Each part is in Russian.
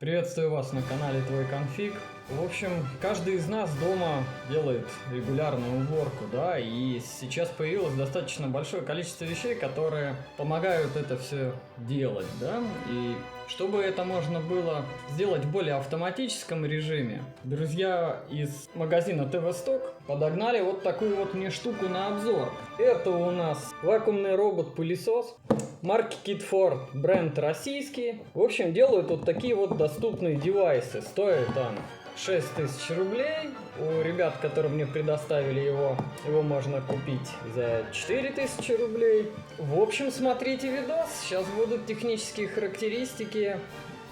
Приветствую вас на канале Твой Конфиг. В общем, каждый из нас дома делает регулярную уборку, да, и сейчас появилось достаточно большое количество вещей, которые помогают это все делать, да, и чтобы это можно было сделать в более автоматическом режиме, друзья из магазина ТВ Сток подогнали вот такую вот мне штуку на обзор. Это у нас вакуумный робот-пылесос марки Kidford, бренд российский. В общем, делают вот такие вот доступные девайсы. Стоит он 6000 рублей. У ребят, которые мне предоставили его можно купить за 4000 рублей. В общем, смотрите видос. Сейчас будут технические характеристики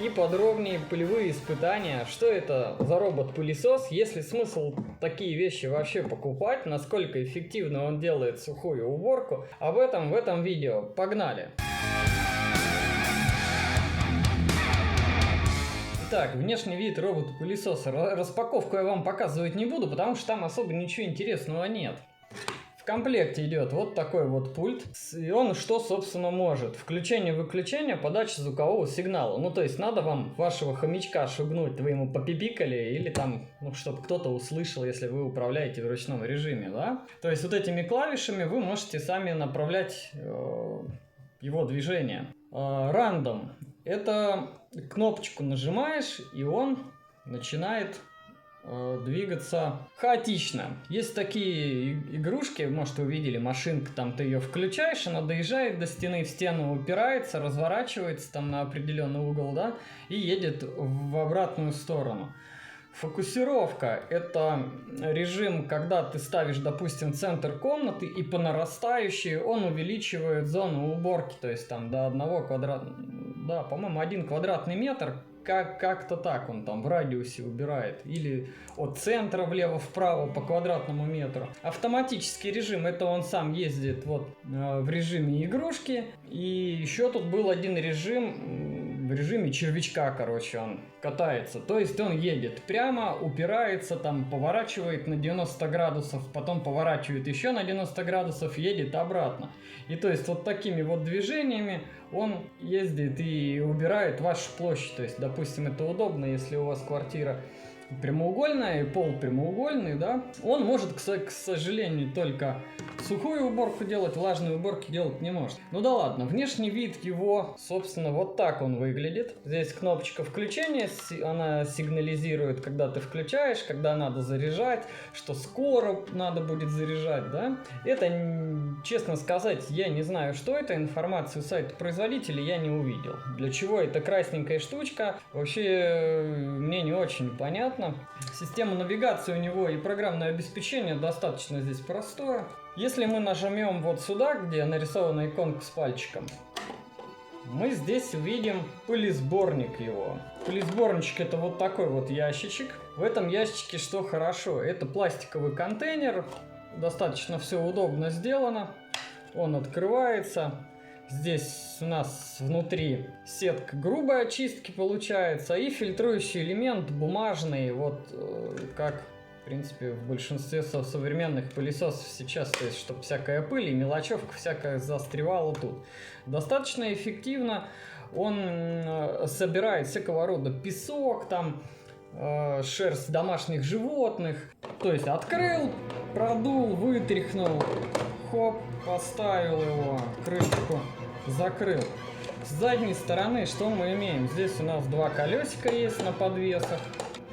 и подробнее полевые испытания. Что это за робот-пылесос? Есть ли смысл такие вещи вообще покупать? Насколько эффективно он делает сухую уборку? Об этом в этом видео. Погнали! Итак, внешний вид робота-пылесоса. Распаковку я вам показывать не буду, потому что там особо ничего интересного нет. В комплекте идет вот такой вот пульт, и он что, собственно, может? Включение-выключение, подача звукового сигнала. Ну, то есть, надо вам вашего хомячка шугнуть, вы ему попипикали, или там, ну, чтобы кто-то услышал, если вы управляете в ручном режиме, да? То есть, вот этими клавишами вы можете сами направлять его движение. Рандом. Это кнопочку нажимаешь, и он начинает двигаться хаотично. Есть такие игрушки, может, вы видели, машинка, там ты ее включаешь, она доезжает до стены, в стену упирается, разворачивается там на определенный угол, да, и едет в обратную сторону. Фокусировка – это режим, когда ты ставишь, допустим, центр комнаты, и по нарастающей он увеличивает зону уборки, то есть там до 1 квадратного, да, по-моему, 1 квадратный метр, как-то так он там в радиусе убирает, или от центра влево-вправо по квадратному метру. Автоматический режим – это он сам ездит вот в режиме игрушки, и еще тут был один режим, в режиме червячка, короче, он катается, то есть он едет прямо, упирается, там поворачивает на 90 градусов, потом поворачивает еще на 90 градусов, едет обратно. И то есть вот такими вот движениями он ездит и убирает вашу площадь. То есть, допустим, это удобно, если у вас квартира прямоугольная и пол прямоугольный, да. Он может, к сожалению, только сухую уборку делать, влажную уборку делать не может. Ну да ладно, внешний вид его, собственно, вот так он выглядит. Здесь кнопочка включения, она сигнализирует, когда ты включаешь, когда надо заряжать, что скоро надо будет заряжать, да. Это, честно сказать, я не знаю, что это, информацию сайта производителя я не увидел. Для чего эта красненькая штучка, вообще мне не очень понятно. Система навигации у него и программное обеспечение достаточно здесь простое. Если мы нажмем вот сюда, где нарисована иконка с пальчиком, мы здесь увидим пылесборник его. Пылесборничек — это вот такой вот ящичек. В этом ящичке что хорошо? Это пластиковый контейнер. Достаточно все удобно сделано. Он открывается. Здесь у нас внутри сетка грубой очистки получается и фильтрующий элемент бумажный, вот как, в принципе, в большинстве современных пылесосов сейчас, то есть, чтобы всякая пыль и мелочевка всякая застревала тут. Достаточно эффективно он собирает всякого рода песок, там, шерсть домашних животных, то есть открыл, продул, вытряхнул, хоп, поставил его, крышку закрыл. С задней стороны что мы имеем? Здесь у нас два колесика есть на подвесах,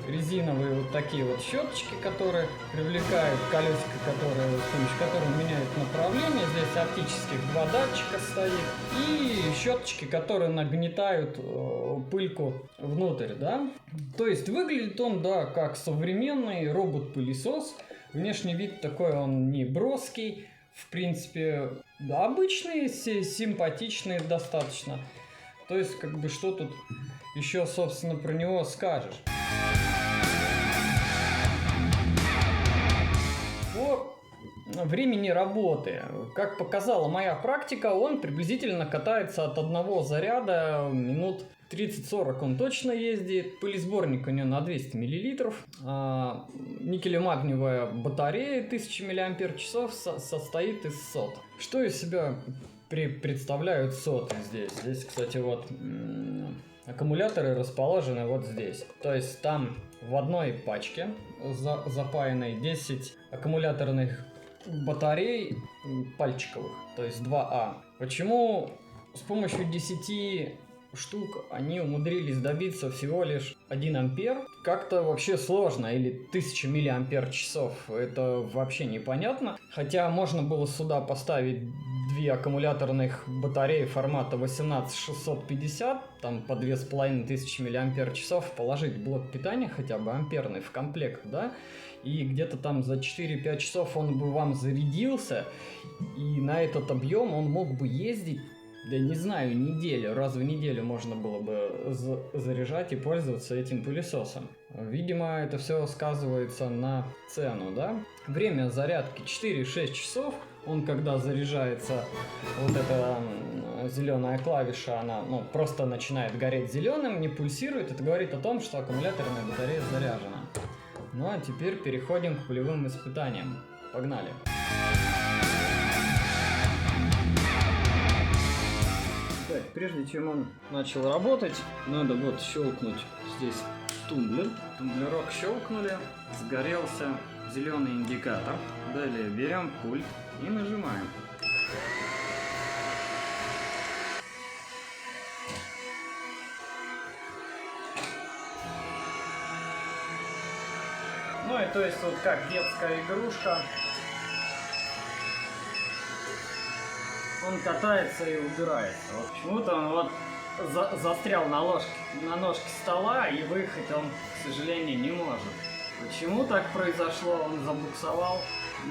резиновые вот такие вот щеточки, которые привлекают колесико, с помощью которых меняют направление. Здесь оптических два датчика стоит и щеточки, которые нагнетают пыльку внутрь, да. То есть выглядит он, да, как современный робот-пылесос. Внешний вид такой, он не броский. В принципе, да, обычный, симпатичный достаточно. То есть, как бы, что тут еще, собственно, про него скажешь? По времени работы, как показала моя практика, он приблизительно катается от одного заряда минут 30-40 он точно ездит. Пылесборник у него на 200 мл. Никелемагниевая батарея 1000 мАч состоит из сот. Что из себя представляют соты здесь? Здесь, кстати, вот аккумуляторы расположены вот здесь. То есть там в одной пачке запаянной 10 аккумуляторных батарей пальчиковых, то есть 2А. Почему с помощью 10 штук они умудрились добиться всего лишь 1 ампер? Как-то вообще сложно, или 1000 миллиампер-часов, это вообще непонятно. Хотя можно было сюда поставить 2 аккумуляторных батареи формата 18650, там по 2500 миллиампер-часов, положить блок питания хотя бы амперный в комплект, да? И где-то там за 4-5 часов он бы вам зарядился, и на этот объем он мог бы ездить, да не знаю, неделю. Раз в неделю можно было бы заряжать и пользоваться этим пылесосом. Видимо, это все сказывается на цену, да? Время зарядки 4-6 часов. Он, когда заряжается, вот эта зеленая клавиша, она просто начинает гореть зеленым, не пульсирует. Это говорит о том, что аккумуляторная батарея заряжена. Ну а теперь переходим к полевым испытаниям. Погнали! Так, прежде чем он начал работать, надо вот щелкнуть здесь тумблер. Тумблерок щелкнули, сгорелся зеленый индикатор. Далее берем пульт и нажимаем. Ну и то есть вот как детская игрушка. Он катается и убирается. Вот почему-то он вот застрял на ножке стола, и выехать он, к сожалению, не может. Почему так произошло, он забуксовал,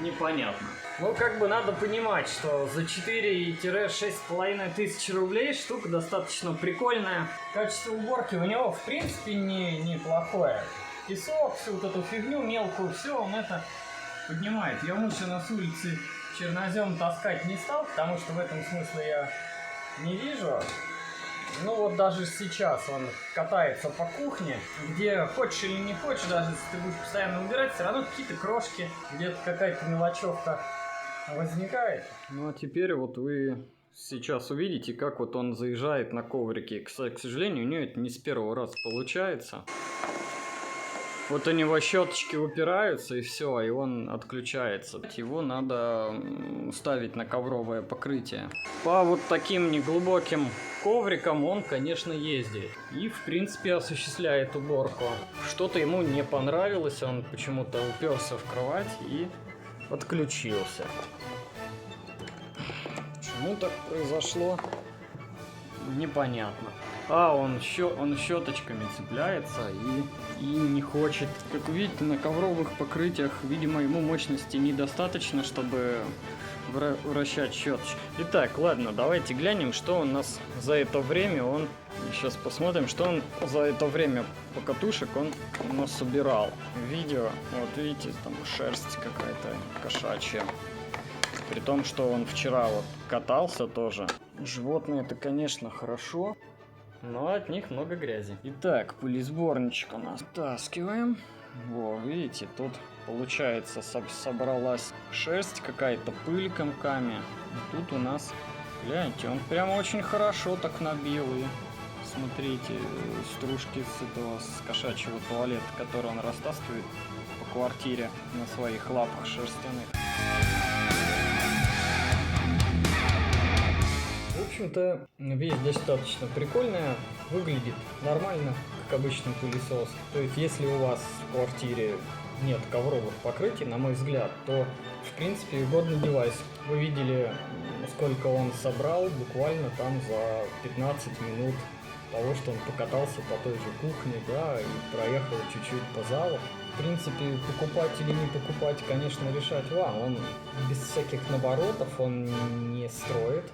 непонятно. Ну, как бы надо понимать, что за 4-6,5 тысяч рублей штука достаточно прикольная. Качество уборки у него, в принципе, неплохое. Песок, всю вот эту фигню мелкую, все он это поднимает. Я лучше на с улицы чернозем таскать не стал, потому что в этом смысла я не вижу. Ну вот даже сейчас он катается по кухне, где хочешь или не хочешь, даже если ты будешь постоянно убирать, все равно какие-то крошки, где-то какая-то мелочевка возникает. Ну а теперь вот вы сейчас увидите, как вот он заезжает на коврике. К сожалению, у него это не с первого раза получается. Вот у него щеточки упираются, и все, и он отключается. Его надо ставить на ковровое покрытие. По вот таким неглубоким коврикам он, конечно, ездит. И, в принципе, осуществляет уборку. Что-то ему не понравилось, он почему-то уперся в кровать и отключился. Почему так произошло? Непонятно. Он щеточками цепляется и не хочет. Как видите, на ковровых покрытиях, видимо, ему мощности недостаточно, чтобы вращать щеточку. Итак, ладно, давайте глянем, что у нас за это время сейчас посмотрим, что он за это время покатушек он у нас убирал. Видео, вот видите, там шерсть какая-то кошачья. При том, что он вчера вот катался тоже. Животные это, конечно, хорошо, но от них много грязи. Итак, пылесборничек у нас втаскиваем. Во, видите, тут получается собралась шерсть, какая-то пыль комками. И тут у нас, гляньте, он прям очень хорошо так набил. И смотрите, стружки с кошачьего туалета, который он растаскивает по квартире на своих лапах шерстяных. В общем-то, вещь достаточно прикольная, выглядит нормально, как обычный пылесос. То есть, если у вас в квартире нет ковровых покрытий, на мой взгляд, то, в принципе, годный девайс. Вы видели, сколько он собрал буквально там за 15 минут того, что он покатался по той же кухне, да, и проехал чуть-чуть по залу. В принципе, покупать или не покупать, конечно, решать вам. Он без всяких наворотов, он не строит,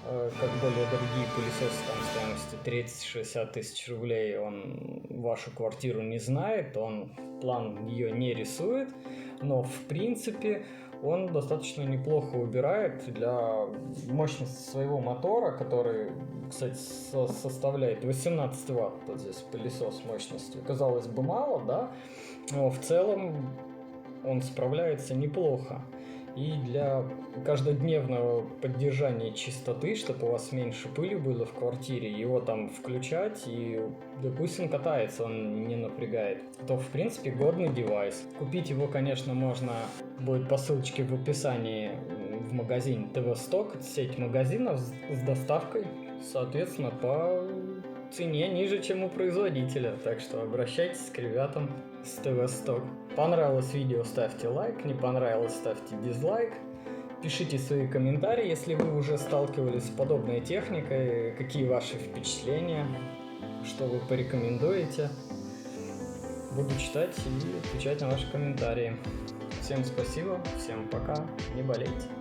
как более дорогие пылесосы там стоимостью 30-60 тысяч рублей. Он вашу квартиру не знает, он план ее не рисует, но в принципе он достаточно неплохо убирает для мощности своего мотора, который, кстати, составляет 18 ватт. Вот здесь пылесос мощностью. Казалось бы, мало, да? Но в целом он справляется неплохо. И для каждодневного поддержания чистоты, чтобы у вас меньше пыли было в квартире, его там включать, и да пусть он катается, он не напрягает. То, в принципе, годный девайс. Купить его, конечно, можно будет по ссылочке в описании в магазин ТВ Сток, сеть магазинов с доставкой, соответственно, по цене ниже, чем у производителя. Так что обращайтесь к ребятам с ТВ Сток. Понравилось видео, ставьте лайк, не понравилось, ставьте дизлайк. Пишите свои комментарии, если вы уже сталкивались с подобной техникой, какие ваши впечатления, что вы порекомендуете. Буду читать и отвечать на ваши комментарии. Всем спасибо, всем пока, не болейте.